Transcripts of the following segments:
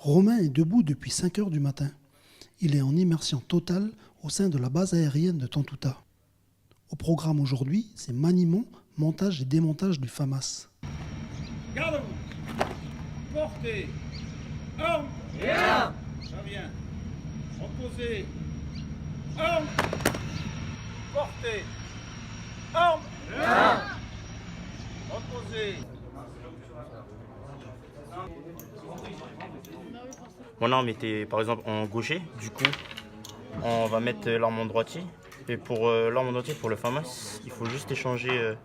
Romain est debout depuis 5 heures du matin. Il est en immersion totale au sein de la base aérienne de Tontouta. Au programme aujourd'hui, c'est maniement, montage et démontage du FAMAS. Garde-vous. Portez. Arme. Bien. Ça vient. Reposez. Arme. Portez. Arme. Bien. Reposez. Mon arme était par exemple en gaucher, du coup on va mettre l'arme en droitier. Et pour l'arme en droitier, pour le FAMAS, il faut juste échanger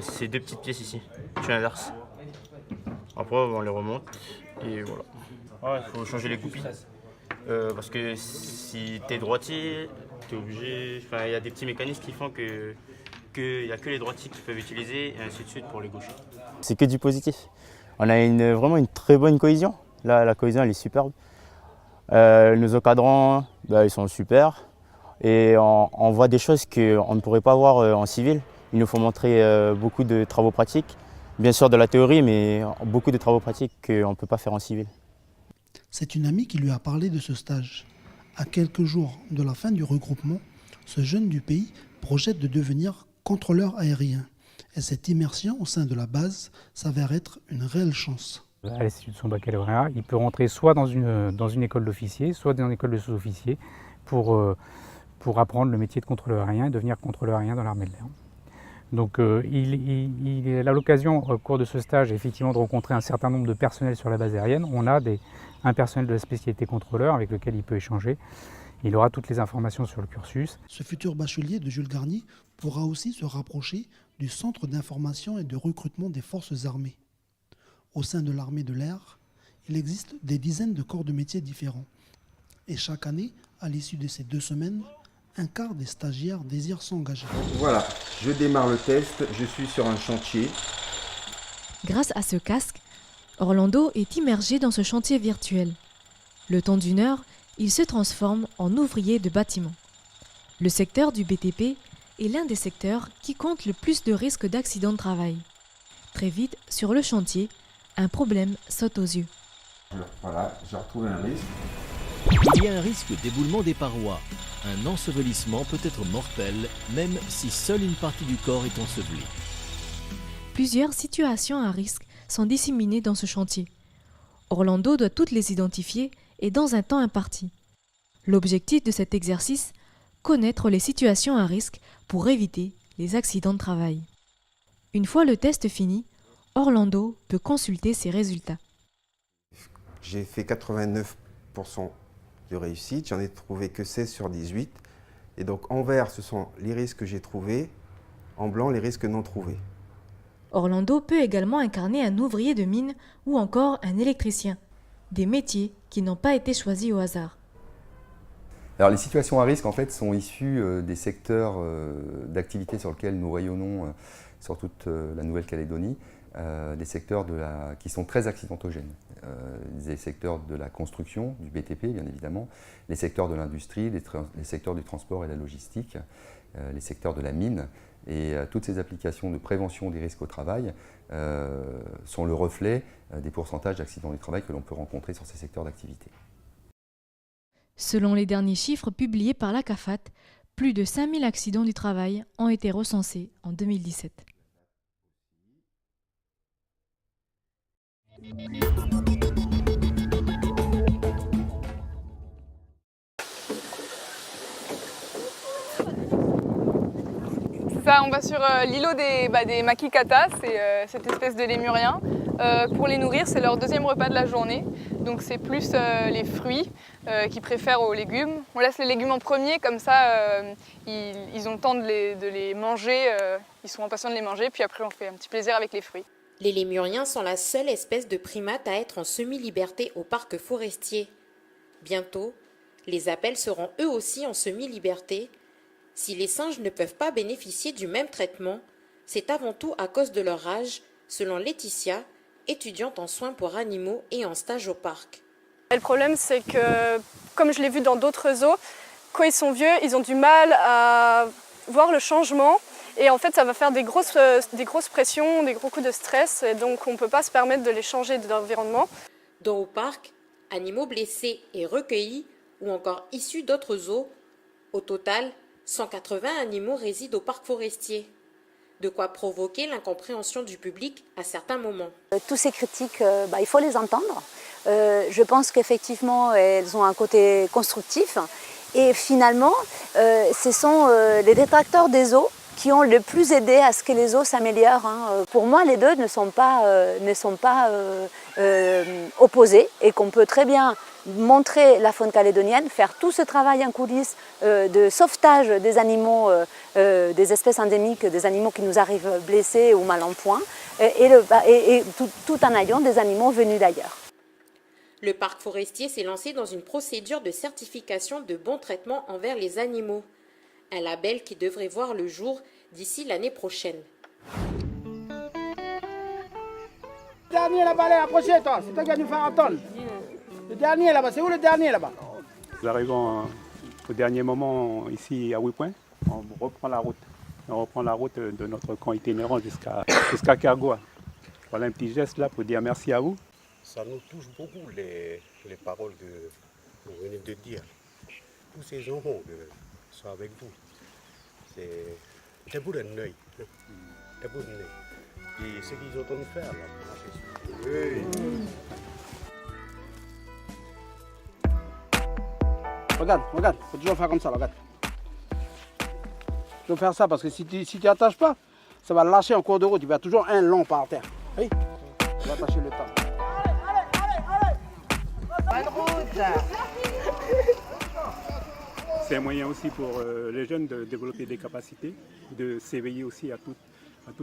ces deux petites pièces ici. Tu inverses. Après on les remonte et voilà. Ouais, il faut changer les goupilles. Parce que si tu es droitier, tu es obligé. Enfin, il y a des petits mécanismes qui font qu'il n'y a que les droitiers qui peuvent utiliser et ainsi de suite pour les gauchers. C'est que du positif. On a vraiment une très bonne cohésion. Là, la cohésion elle est superbe. Nos encadrants, ils sont super. Et on voit des choses qu'on ne pourrait pas voir en civil. Il nous faut montrer beaucoup de travaux pratiques. Bien sûr de la théorie, mais beaucoup de travaux pratiques qu'on ne peut pas faire en civil. C'est une amie qui lui a parlé de ce stage. À quelques jours de la fin du regroupement, ce jeune du pays projette de devenir contrôleur aérien. Et cette immersion au sein de la base s'avère être une réelle chance. À l'issue de son baccalauréat, il peut rentrer soit dans une école d'officier, soit dans une école de sous-officier pour apprendre le métier de contrôleur aérien et devenir contrôleur aérien dans l'armée de l'air. Donc il a l'occasion au cours de ce stage effectivement de rencontrer un certain nombre de personnels sur la base aérienne. On a un personnel de la spécialité contrôleur avec lequel il peut échanger. Il aura toutes les informations sur le cursus. Ce futur bachelier de Jules Garnier pourra aussi se rapprocher du centre d'information et de recrutement des forces armées. Au sein de l'armée de l'air, il existe des dizaines de corps de métiers différents. Et chaque année, à l'issue de ces 2 semaines, un quart des stagiaires désirent s'engager. Voilà, je démarre le test, je suis sur un chantier. Grâce à ce casque, Orlando est immergé dans ce chantier virtuel. Le temps d'1 heure, il se transforme en ouvrier de bâtiment. Le secteur du BTP est l'un des secteurs qui compte le plus de risques d'accident de travail. Très vite, sur le chantier, un problème saute aux yeux. Voilà, j'ai retrouvé un risque. Il y a un risque d'éboulement des parois. Un ensevelissement peut être mortel, même si seule une partie du corps est ensevelie. Plusieurs situations à risque sont disséminées dans ce chantier. Orlando doit toutes les identifier et dans un temps imparti. L'objectif de cet exercice, connaître les situations à risque pour éviter les accidents de travail. Une fois le test fini, Orlando peut consulter ses résultats. J'ai fait 89% de réussite, j'en ai trouvé que 16 sur 18. Et donc en vert, ce sont les risques que j'ai trouvés, en blanc, les risques non trouvés. Orlando peut également incarner un ouvrier de mine ou encore un électricien, des métiers qui n'ont pas été choisis au hasard. Alors les situations à risque en fait sont issues des secteurs d'activité sur lesquels nous rayonnons sur toute la Nouvelle-Calédonie, des secteurs qui sont très accidentogènes. Les secteurs de la construction, du BTP bien évidemment, les secteurs de l'industrie, les secteurs du transport et de la logistique, les secteurs de la mine. Et toutes ces applications de prévention des risques au travail sont le reflet des pourcentages d'accidents du travail que l'on peut rencontrer sur ces secteurs d'activité. Selon les derniers chiffres publiés par la CAFAT, plus de 5000 accidents du travail ont été recensés en 2017. Ça, on va sur l'îlot des makikatas, c'est cette espèce de lémurien. Pour les nourrir, c'est leur deuxième repas de la journée. Donc c'est plus les fruits qu'ils préfèrent aux légumes. On laisse les légumes en premier, comme ça ils ont le temps de les manger, ils sont impatients de les manger, puis après on fait un petit plaisir avec les fruits. Les lémuriens sont la seule espèce de primate à être en semi-liberté au parc forestier. Bientôt, les appels seront eux aussi en semi-liberté. Si les singes ne peuvent pas bénéficier du même traitement, c'est avant tout à cause de leur âge, selon Laetitia, étudiante en soins pour animaux et en stage au parc. Le problème, c'est que, comme je l'ai vu dans d'autres zoos, quand ils sont vieux, ils ont du mal à voir le changement. Et en fait, ça va faire des grosses pressions, des gros coups de stress. Et donc, on ne peut pas se permettre de les changer d'environnement. Dans au parc, animaux blessés et recueillis ou encore issus d'autres zoos. Au total, 180 animaux résident au parc forestier. De quoi provoquer l'incompréhension du public à certains moments. Tous ces critiques, il faut les entendre. Je pense qu'effectivement, elles ont un côté constructif. Et finalement, ce sont les détracteurs des zoos qui ont le plus aidé à ce que les zoos s'améliorent. Pour moi, les deux ne sont pas opposés et qu'on peut très bien montrer la faune calédonienne, faire tout ce travail en coulisses de sauvetage des animaux, des espèces endémiques, des animaux qui nous arrivent blessés ou mal en point, et tout en ayant des animaux venus d'ailleurs. Le parc forestier s'est lancé dans une procédure de certification de bon traitement envers les animaux. Un label qui devrait voir le jour d'ici l'année prochaine. Le dernier là-bas, allez, approchez toi, c'est toi qui vas nous faire entendre. Le dernier là-bas, c'est où le dernier là-bas? Nous arrivons au dernier moment ici à Ouipoint. On reprend la route. On reprend la route de notre camp itinérant jusqu'à Kergoua. Voilà un petit geste là pour dire merci à vous. Ça nous touche beaucoup les paroles que vous venez de dire. Tous ces enfants qui sont avec vous, c'est pour un œil. C'est pour un œil. Et ce qu'ils entendent faire là, c'est Regarde, faut toujours faire comme ça, regarde. Toujours faire ça parce que si tu n'attaches pas, ça va lâcher en cours de route. Il y a toujours un long par terre. Oui, tu vas attacher le temps. C'est un moyen aussi pour les jeunes de développer des capacités, de s'éveiller aussi à toute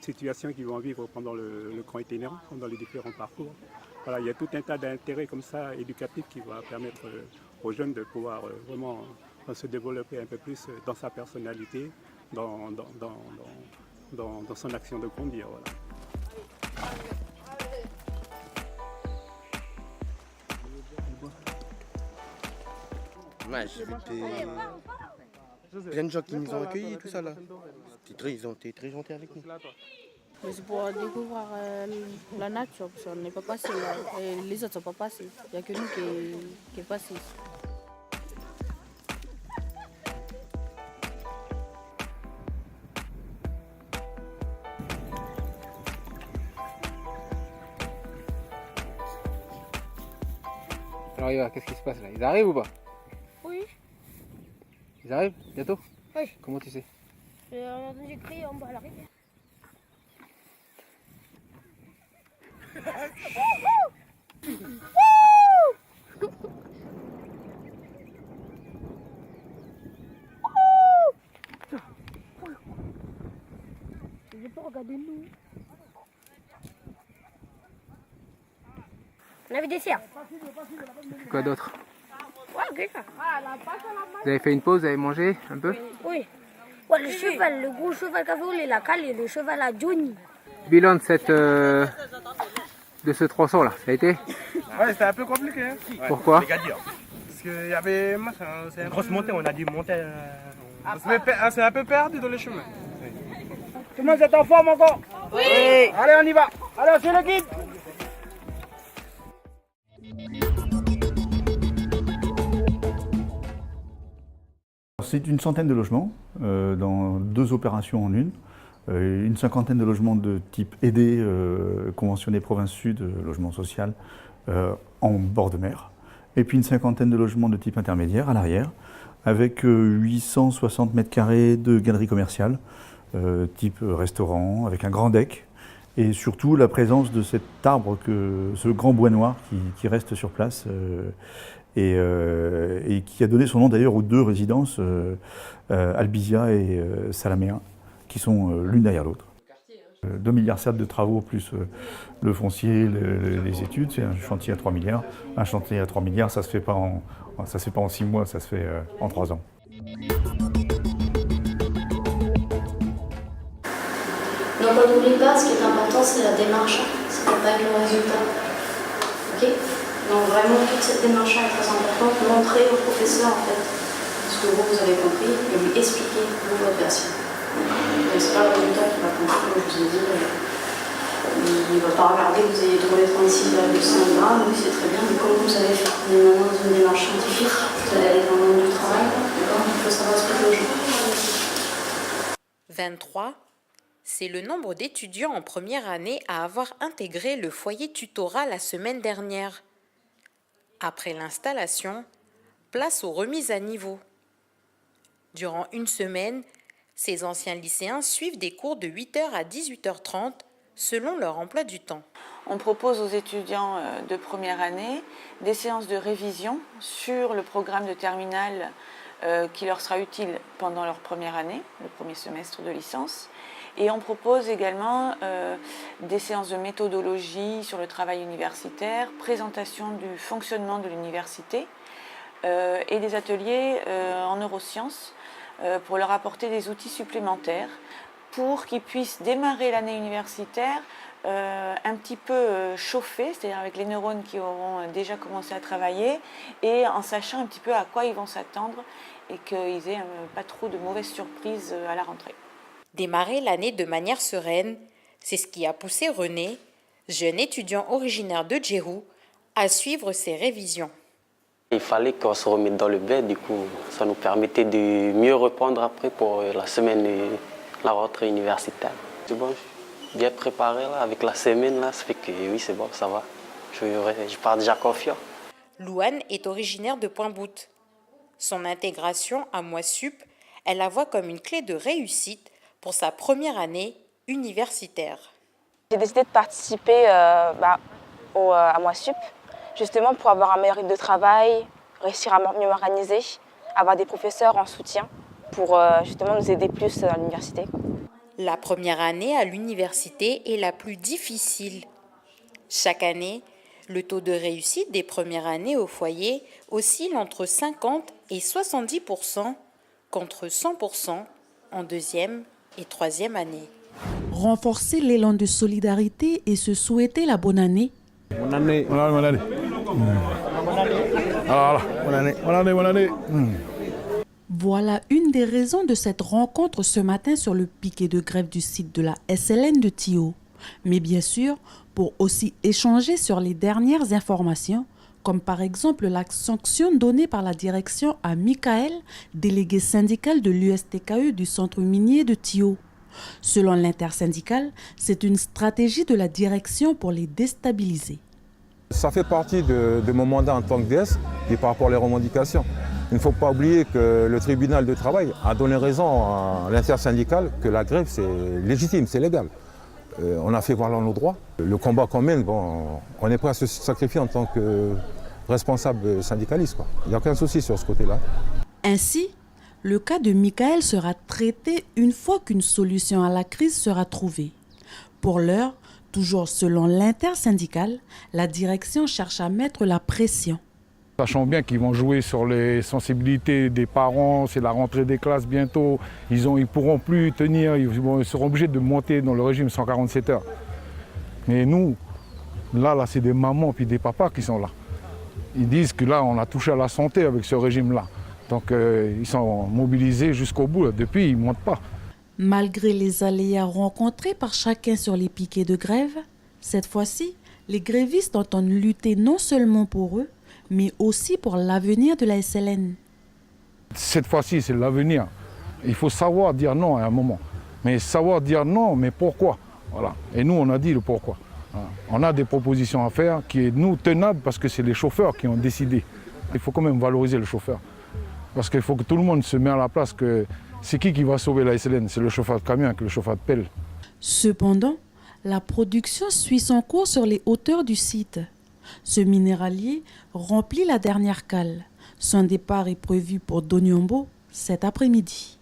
situation qu'ils vont vivre pendant le camp itinérant, pendant les différents parcours. Voilà, il y a tout un tas d'intérêts comme ça éducatifs qui vont permettre aux jeunes de pouvoir vraiment se développer un peu plus dans sa personnalité, dans son action de conduire. Voilà. Ouais, j'ai vu plein de gens qui nous ont accueillis et tout ça là. Ils ont été très gentils avec nous. Mais c'est pour découvrir la nature, parce qu'on n'est pas passé là. Et les autres ne sont pas passés. Il n'y a que nous qui est passé. Alors Eva, qu'est-ce qui se passe là? Ils arrivent ou pas? Oui. Ils arrivent bientôt? Oui. Comment tu sais? J'ai entendu crier en bas à la rivière. J'ai pas regardé nous. On avait des cerfs. Quoi d'autre? Ouais, Vous avez fait une pause, vous avez mangé un peu? Oui. Ouais, le cheval, le gros cheval qui avait volé la cale et le cheval à Johnny. Bilan de ce tronçon là, ça a été? Ouais, c'était un peu compliqué. Hein. Pourquoi? Parce qu'il y avait c'est Une grosse montée, on a dû monter. c'est un peu perdu dans le chemin. Tout le monde est en forme encore? Oui. Allez, on y va. Allez, on suit le guide. C'est une centaine de logements dans 2 opérations en une. Une cinquantaine de logements de type aidé, conventionné province sud, logement social, en bord de mer. Et puis une cinquantaine de logements de type intermédiaire à l'arrière, avec 860 mètres carrés de galeries commerciales, type restaurant, avec un grand deck. Et surtout la présence de cet arbre, ce grand bois noir qui reste sur place et qui a donné son nom d'ailleurs aux 2 résidences, Albizia et Salaméa, qui sont l'une derrière l'autre. 2,7 milliards de travaux plus le foncier, les études, c'est un chantier à 3 milliards. Un chantier à 3 milliards, ça ne se fait pas en 6 mois, ça se fait en 3 ans. Donc on n'oublie pas, ce qui est important, c'est la démarche, ce n'est pas que le résultat. Ok? Donc vraiment, toute cette démarche est très importante, montrer au professeur en fait ce que vous avez compris et lui expliquer votre version. Donc c'est pas le résultat qui va compter, comme je vous ai dit, Il ne va pas regarder que vous ayez trouvé 36,5 grammes, oui c'est très bien, mais comment vous allez faire? On est maintenant dans une démarche scientifique, vous allez aller dans le monde du travail, d'accord? Il faut savoir expliquer aux gens. 23, c'est le nombre d'étudiants en première année à avoir intégré le foyer tutorat la semaine dernière. Après l'installation, place aux remises à niveau. Durant une semaine, ces anciens lycéens suivent des cours de 8h à 18h30 selon leur emploi du temps. On propose aux étudiants de première année des séances de révision sur le programme de terminale qui leur sera utile pendant leur première année, le premier semestre de licence. Et on propose également des séances de méthodologie sur le travail universitaire, présentation du fonctionnement de l'université et des ateliers en neurosciences pour leur apporter des outils supplémentaires pour qu'ils puissent démarrer l'année universitaire un petit peu chauffés, c'est-à-dire avec les neurones qui auront déjà commencé à travailler et en sachant un petit peu à quoi ils vont s'attendre et qu'ils aient pas trop de mauvaises surprises à la rentrée. Démarrer l'année de manière sereine, c'est ce qui a poussé René, jeune étudiant originaire de Djérou, à suivre ses révisions. Il fallait qu'on se remette dans le bain, du coup ça nous permettait de mieux reprendre après pour la semaine de la rentrée universitaire. C'est bon, bien préparé là, avec la semaine, là, ça fait que oui c'est bon, ça va. Je pars déjà confiant. Louane est originaire de Pointe-Boute. Son intégration à Moissup, elle la voit comme une clé de réussite pour sa première année universitaire. J'ai décidé de participer à Moissup, justement pour avoir un meilleur rythme de travail, réussir à mieux m'organiser, avoir des professeurs en soutien pour justement nous aider plus à l'université. La première année à l'université est la plus difficile. Chaque année, le taux de réussite des premières années au foyer oscille entre 50 et 70%, contre 100% en deuxième et troisième année. Renforcer l'élan de solidarité et se souhaiter la bonne année. Bonne année. Bonne année. Bonne année. Alors, bonne année. Bonne année. Bonne année. Voilà une des raisons de cette rencontre ce matin sur le piquet de grève du site de la SLN de Thio. Mais bien sûr, pour aussi échanger sur les dernières informations, comme par exemple la sanction donnée par la direction à Michael, délégué syndical de l'USTKE du centre minier de Thio. Selon l'intersyndicale, c'est une stratégie de la direction pour les déstabiliser. Ça fait partie de mon mandat en tant que DS et par rapport aux revendications. Il ne faut pas oublier que le tribunal de travail a donné raison à l'intersyndicale que la grève c'est légitime, c'est légal. On a fait valoir nos droits. Le combat qu'on mène, bon, on est prêt à se sacrifier en tant que responsable syndicaliste, quoi. Il n'y a aucun souci sur ce côté-là. Ainsi, le cas de Michael sera traité une fois qu'une solution à la crise sera trouvée. Pour l'heure, toujours selon l'intersyndicale, la direction cherche à mettre la pression. Sachant bien qu'ils vont jouer sur les sensibilités des parents, c'est la rentrée des classes bientôt, ils ne pourront plus tenir, ils seront obligés de monter dans le régime 147 heures. Mais nous, là c'est des mamans et des papas qui sont là. Ils disent que là, on a touché à la santé avec ce régime-là. Donc ils sont mobilisés jusqu'au bout. Depuis, ils ne montent pas. Malgré les aléas rencontrés par chacun sur les piquets de grève, cette fois-ci, les grévistes entendent lutter non seulement pour eux, mais aussi pour l'avenir de la SLN. Cette fois-ci, c'est l'avenir. Il faut savoir dire non à un moment. Mais savoir dire non, mais pourquoi? Voilà. Et nous, on a dit le pourquoi. Voilà. On a des propositions à faire qui est, nous, tenables parce que c'est les chauffeurs qui ont décidé. Il faut quand même valoriser le chauffeur. Parce qu'il faut que tout le monde se mette à la place que c'est qui va sauver la SLN? C'est le chauffeur de camion avec le chauffeur de pelle. Cependant, la production suit son cours sur les hauteurs du site. Ce minéralier remplit la dernière cale. Son départ est prévu pour Donyombo cet après-midi.